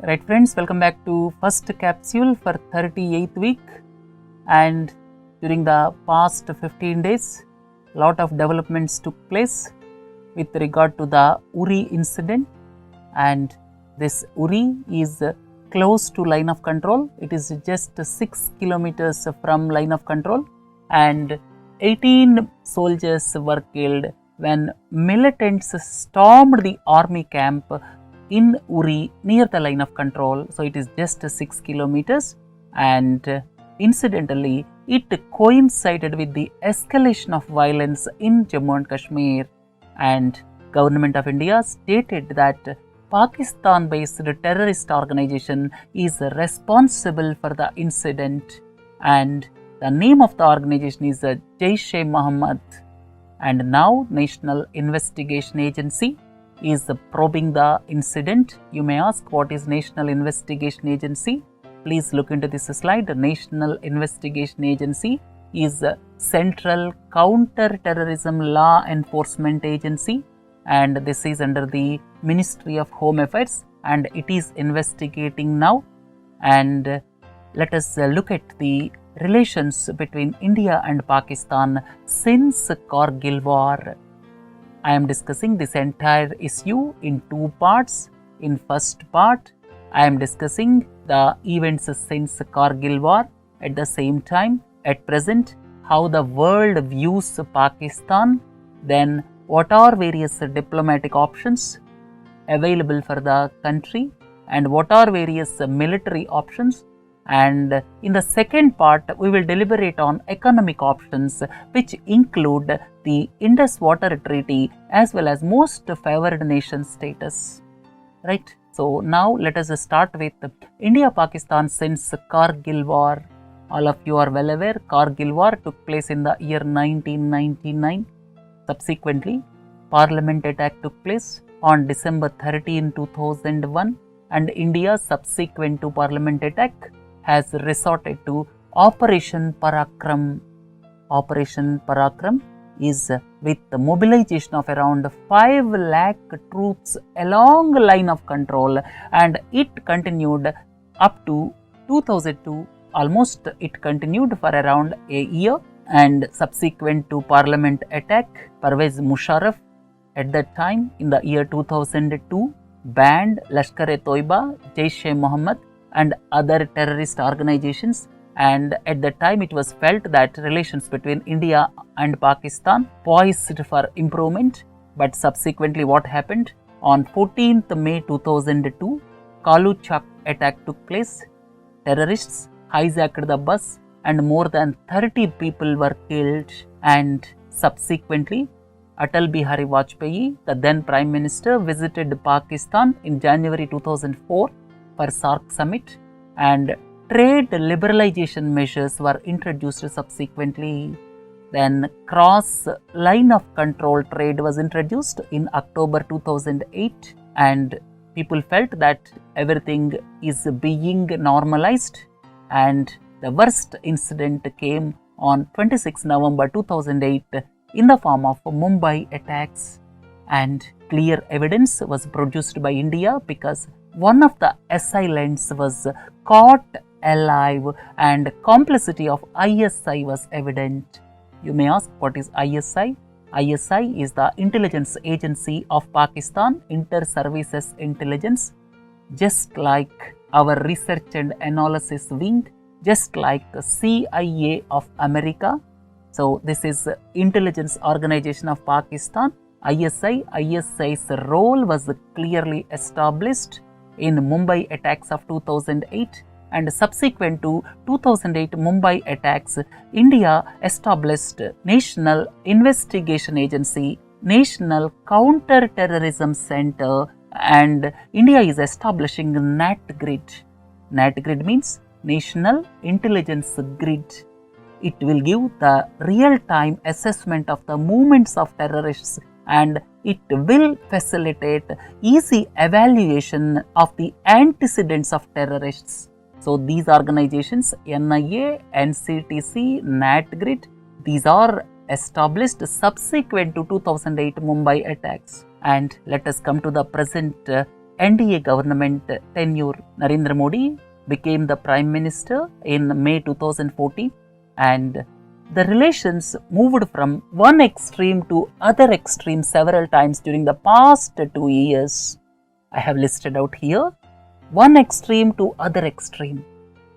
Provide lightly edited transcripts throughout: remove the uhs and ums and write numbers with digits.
Right friends, welcome back to first capsule for 38th week, and during the past 15 days lot of developments took place with regard to the URI incident, and this URI is close to line of control. It is just 6 kilometers from line of control, and 18 soldiers were killed when militants stormed the army camp in URI near the line of control. So it is just 6 kilometers, and incidentally it coincided with the escalation of violence in Jammu and Kashmir, and Government of India stated that Pakistan based terrorist organization is responsible for the incident, and the name of the organization is Jaish-e-Mohammed. And now National Investigation Agency is probing the incident. You may ask, what is National Investigation Agency? Please look into this slide. The National Investigation Agency is a Central Counter-Terrorism Law Enforcement Agency, and this is under the Ministry of Home Affairs, and it is investigating now. And let us look at the relations between India and Pakistan since Kargil war. I am discussing this entire issue in two parts. In first part, I am discussing the events since Kargil war. At the same time, at present, how the world views Pakistan, then what are various diplomatic options available for the country, and what are various military options. And in the second part, we will deliberate on economic options, which include the Indus Water Treaty as well as most favored nation status. Right. So now let us start with India-Pakistan since Kargil war. All of you are well aware, Kargil war took place in the year 1999. Subsequently, Parliament attack took place on December 13, 2001, and India, subsequent to Parliament attack, has resorted to Operation Parakram. Operation Parakram is with the mobilization of around 5 lakh troops along line of control, and it continued up to 2002. Almost it continued for around a year, and subsequent to Parliament attack, Pervez Musharraf at that time in the year 2002 banned Lashkar-e-Toiba, Jaish-e-Mohammed and other terrorist organizations, and at that time it was felt that relations between India and Pakistan poised for improvement. But subsequently what happened? On 14th May 2002, Kalu Chak attack took place. Terrorists hijacked the bus and more than 30 people were killed, and subsequently Atal Bihari Vajpayee, the then Prime Minister, visited Pakistan in January 2004 for SAARC summit, and trade liberalization measures were introduced subsequently. Then cross line of control trade was introduced in October 2008, and people felt that everything is being normalized, and the worst incident came on 26 November 2008 in the form of Mumbai attacks, and clear evidence was produced by India because one of the assailants was caught alive and complicity of ISI was evident. You may ask, what is ISI? ISI is the intelligence agency of Pakistan, Inter-Services Intelligence, just like our research and analysis wing, just like CIA of America. So this is intelligence organization of Pakistan, ISI. ISI's role was clearly established in Mumbai attacks of 2008, and subsequent to 2008 Mumbai attacks, India established National Investigation Agency, National Counter-Terrorism Center, and India is establishing NAT-Grid. NAT-Grid means National Intelligence Grid. It will give the real-time assessment of the movements of terrorists, and it will facilitate easy evaluation of the antecedents of terrorists. So these organizations, NIA, NCTC, NAT-Grid, these are established subsequent to 2008 Mumbai attacks. And let us come to the present NDA government tenure, Narendra Modi became the Prime Minister in May 2014, and the relations moved from one extreme to other extreme several times during the past 2 years. I have listed out here one extreme to other extreme.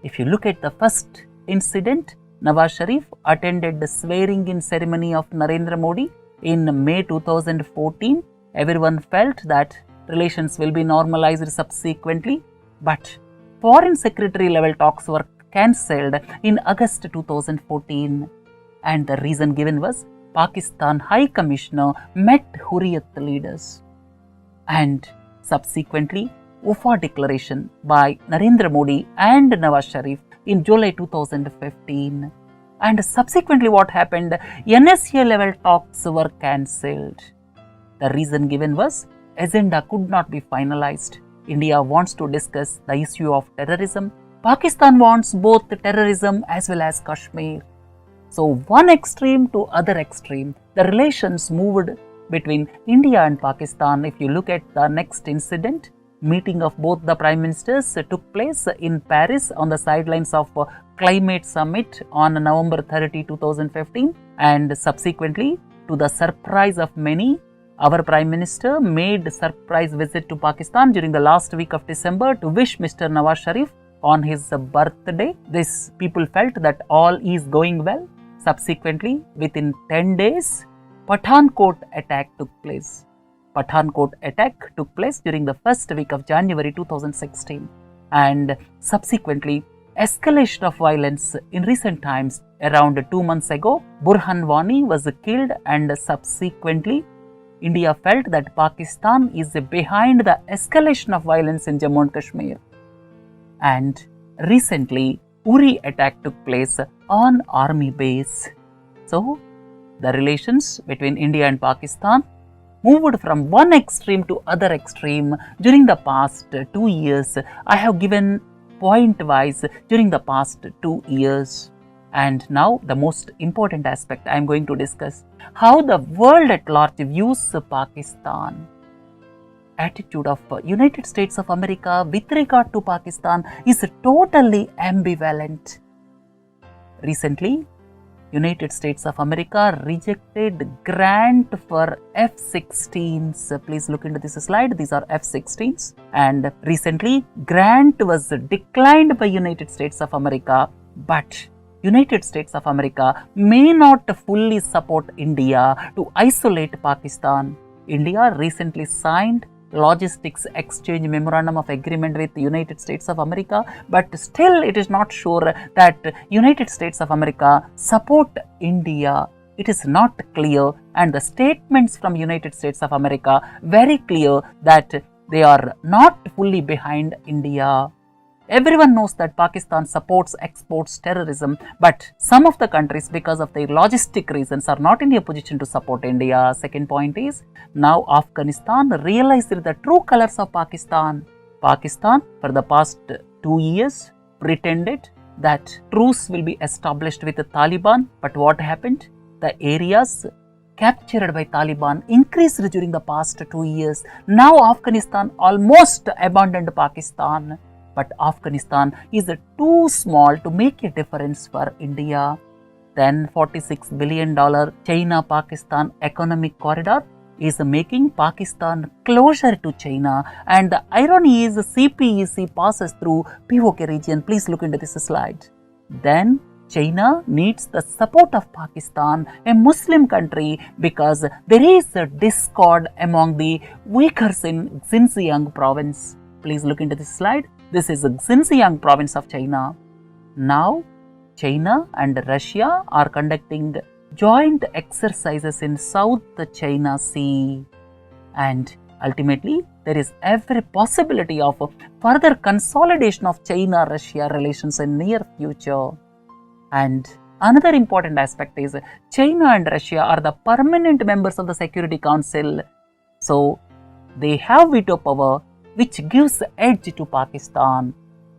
If you look at the first incident, Nawaz Sharif attended the swearing-in ceremony of Narendra Modi in May 2014. Everyone felt that relations will be normalized subsequently, but foreign secretary level talks were cancelled in August 2014, and the reason given was Pakistan High Commissioner met Hurriyat leaders, and subsequently UFA declaration by Narendra Modi and Nawaz Sharif in July 2015, and subsequently what happened, NSA level talks were cancelled. The reason given was agenda could not be finalized. India wants to discuss the issue of terrorism. Pakistan wants both terrorism as well as Kashmir. So one extreme to other extreme, the relations moved between India and Pakistan. If you look at the next incident, meeting of both the Prime Ministers took place in Paris on the sidelines of Climate Summit on November 30, 2015, and subsequently, to the surprise of many, our Prime Minister made a surprise visit to Pakistan during the last week of December to wish Mr. Nawaz Sharif on his birthday. This people felt that all is going well. Subsequently, within 10 days, Pathankot attack took place. Pathankot attack took place during the first week of January 2016, and subsequently escalation of violence in recent times. Around 2 months ago, Burhan Wani was killed, and subsequently India felt that Pakistan is behind the escalation of violence in Jammu and Kashmir. And recently, URI attack took place on army base. So, the relations between India and Pakistan moved from one extreme to other extreme during the past 2 years. I have given point-wise during the past 2 years. And now the most important aspect I am going to discuss, how the world at large views Pakistan. Attitude of United States of America with regard to Pakistan is totally ambivalent. Recently, United States of America rejected grant for F-16s. Please look into this slide. These are F-16s. And recently, grant was declined by United States of America, but United States of America may not fully support India to isolate Pakistan. India recently signed Logistics Exchange Memorandum of Agreement with the United States of America, but still it is not sure that United States of America support India. It is not clear, and the statements from United States of America very clear that they are not fully behind India. Everyone knows that Pakistan supports exports terrorism, but some of the countries, because of their logistic reasons, are not in a position to support India. Second point is, now Afghanistan realized the true colors of Pakistan. Pakistan, for the past 2 years, pretended that truce will be established with the Taliban, but what happened? The areas captured by Taliban increased during the past 2 years. Now Afghanistan almost abandoned Pakistan. But Afghanistan is too small to make a difference for India. Then $46 billion China-Pakistan economic corridor is making Pakistan closer to China, and the irony is CPEC passes through POK region. Please look into this slide. Then China needs the support of Pakistan, a Muslim country, because there is a discord among the Uyghurs in Xinjiang province. Please look into this slide. This is the Xinjiang province of China. Now, China and Russia are conducting joint exercises in South China Sea. And ultimately, there is every possibility of further consolidation of China-Russia relations in near future. And another important aspect is China and Russia are the permanent members of the Security Council. So, they have veto power, which gives edge to Pakistan.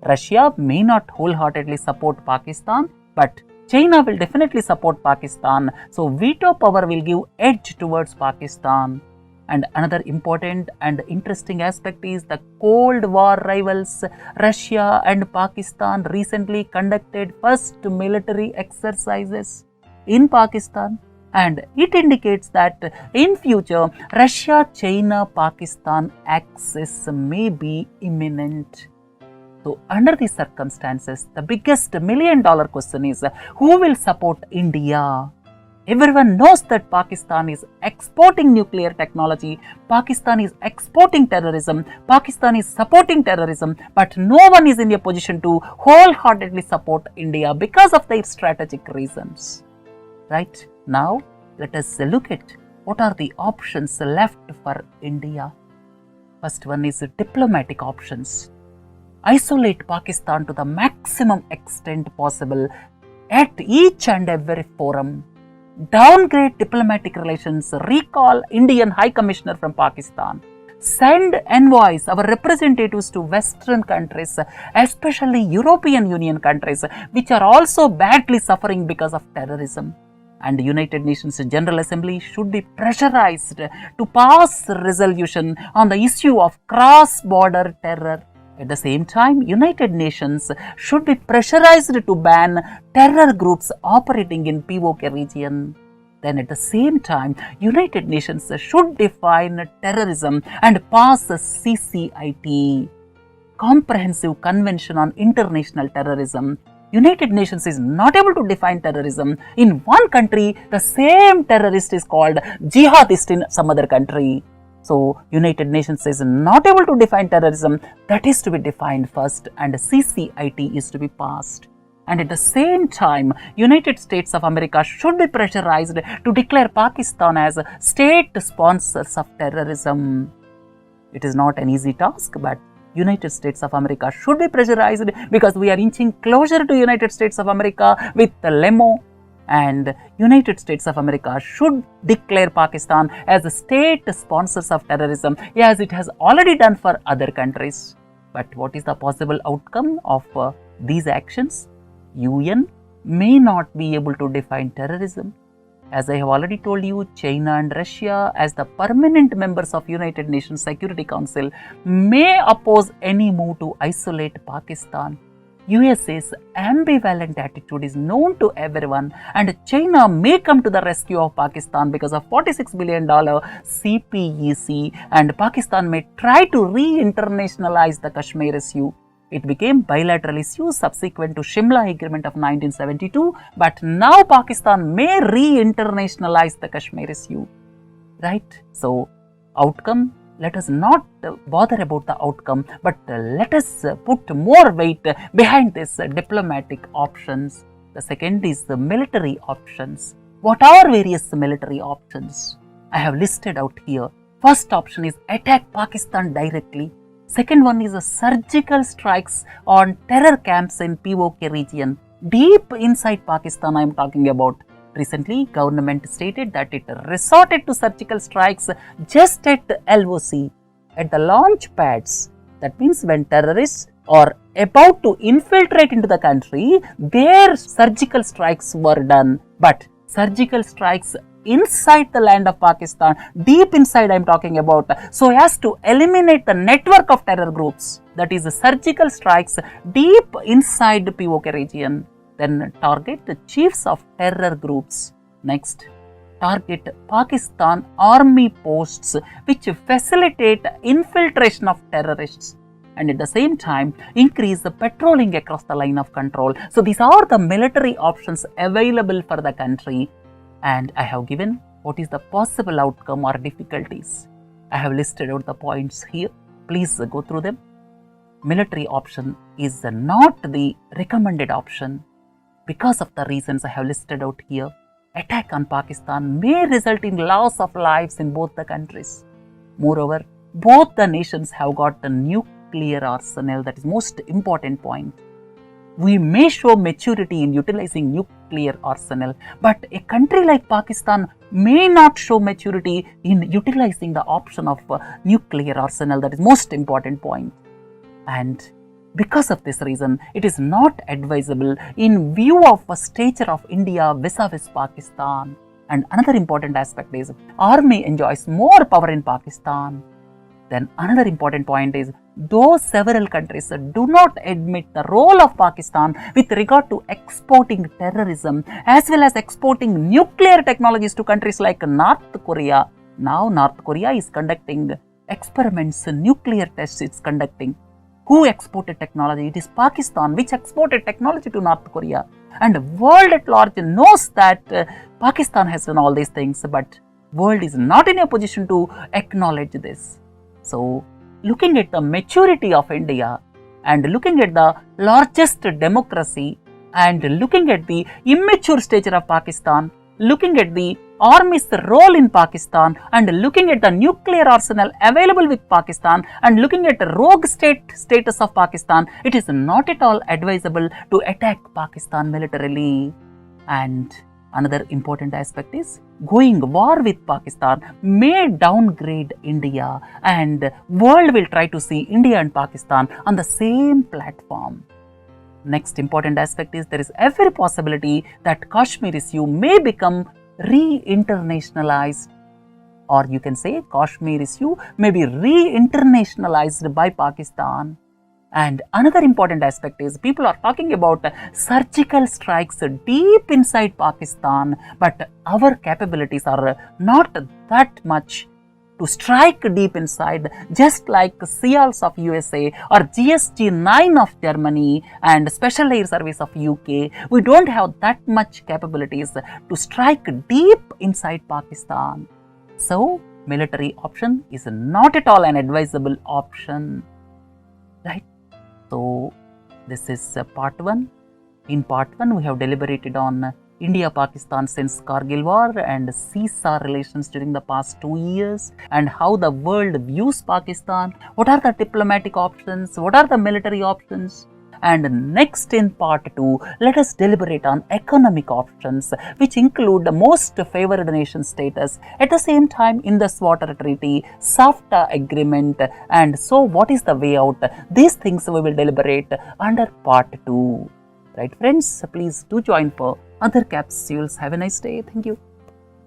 Russia may not wholeheartedly support Pakistan, but China will definitely support Pakistan. So, veto power will give edge towards Pakistan. And another important and interesting aspect is the Cold War rivals Russia and Pakistan recently conducted first military exercises in Pakistan, and it indicates that in future Russia-China-Pakistan axis may be imminent. So under these circumstances, the biggest $1,000,000 question is who will support India? Everyone knows that Pakistan is exporting nuclear technology, Pakistan is exporting terrorism, Pakistan is supporting terrorism, but no one is in a position to wholeheartedly support India because of their strategic reasons. Right now, let us look at what are the options left for India. First one is diplomatic options. Isolate Pakistan to the maximum extent possible at each and every forum. Downgrade diplomatic relations, recall Indian High Commissioner from Pakistan, send envoys, our representatives to Western countries, especially European Union countries, which are also badly suffering because of terrorism. And the United Nations General Assembly should be pressurized to pass a resolution on the issue of cross-border terror. At the same time, United Nations should be pressurized to ban terror groups operating in POK region. Then at the same time, United Nations should define terrorism and pass a CCIT, Comprehensive Convention on International Terrorism. United Nations is not able to define terrorism. In one country, the same terrorist is called jihadist in some other country. So, United Nations is not able to define terrorism. That is to be defined first, and CCIT is to be passed. And at the same time, United States of America should be pressurized to declare Pakistan as state sponsors of terrorism. It is not an easy task, but United States of America should be pressurized because we are inching closer to United States of America with the lemo. And United States of America should declare Pakistan as the state sponsors of terrorism, as it has already done for other countries. But what is the possible outcome of these actions? UN may not be able to define terrorism. As I have already told you, China and Russia, as the permanent members of United Nations Security Council, may oppose any move to isolate Pakistan. USA's ambivalent attitude is known to everyone, and China may come to the rescue of Pakistan because of $46 billion CPEC, and Pakistan may try to re-internationalize the Kashmir issue. It became bilateral issue subsequent to Shimla Agreement of 1972, but now Pakistan may re-internationalize the Kashmir issue. Right? So, outcome, let us not bother about the outcome, but let us put more weight behind these diplomatic options. The second is the military options. What are various military options? I have listed out here. First option is attack Pakistan directly. Second one is surgical strikes on terror camps in POK region. Deep inside Pakistan I am talking about. Recently, government stated that it resorted to surgical strikes just at LOC, at the launch pads. That means when terrorists are about to infiltrate into the country, their surgical strikes were done. But surgical strikes inside the land of Pakistan, deep inside I am talking about, so as to eliminate the network of terror groups. That is surgical strikes deep inside the POK region. Then target the chiefs of terror groups. Next, target Pakistan army posts which facilitate infiltration of terrorists, and at the same time increase the patrolling across the line of control. So these are the military options available for the country, and I have given what is the possible outcome or difficulties. I have listed out the points here. Please go through them. Military option is not the recommended option. Because of the reasons I have listed out here, attack on Pakistan may result in loss of lives in both the countries. Moreover, both the nations have got the nuclear arsenal. That is most important point. We may show maturity in utilizing nuclear arsenal, but a country like Pakistan may not show maturity in utilizing the option of nuclear arsenal. That is most important point. And because of this reason, it is not advisable in view of the stature of India vis-a-vis Pakistan. And another important aspect is army enjoys more power in Pakistan. Then another important point is, though several countries do not admit the role of Pakistan with regard to exporting terrorism as well as exporting nuclear technologies to countries like North Korea. Now North Korea is conducting experiments, nuclear tests it's conducting. Who exported technology? It is Pakistan which exported technology to North Korea. And the world at large knows that Pakistan has done all these things, but world is not in a position to acknowledge this. So, looking at the maturity of India and looking at the largest democracy and looking at the immature stature of Pakistan, looking at the army's role in Pakistan and looking at the nuclear arsenal available with Pakistan and looking at the rogue state status of Pakistan, it is not at all advisable to attack Pakistan militarily. And another important aspect is, going war with Pakistan may downgrade India and world will try to see India and Pakistan on the same platform. Next important aspect is, there is every possibility that Kashmir issue may become re-internationalized, or you can say Kashmir issue may be re-internationalized by Pakistan. And another important aspect is, people are talking about surgical strikes deep inside Pakistan, but our capabilities are not that much to strike deep inside, just like SEALs of USA or GSG-9 of Germany and Special Air Service of UK. We don't have that much capabilities to strike deep inside Pakistan. So, military option is not at all an advisable option, right? So, this is part 1. In part 1, we have deliberated on India-Pakistan since Kargil war and seesaw relations during the past 2 years and how the world views Pakistan, what are the diplomatic options, what are the military options. And next in part 2, let us deliberate on economic options, which include the most favored nation status, at the same time Indus Water Treaty, SAFTA agreement, and so what is the way out. These things we will deliberate under part 2. Right friends, please do join for other capsules. Have a nice day. Thank you.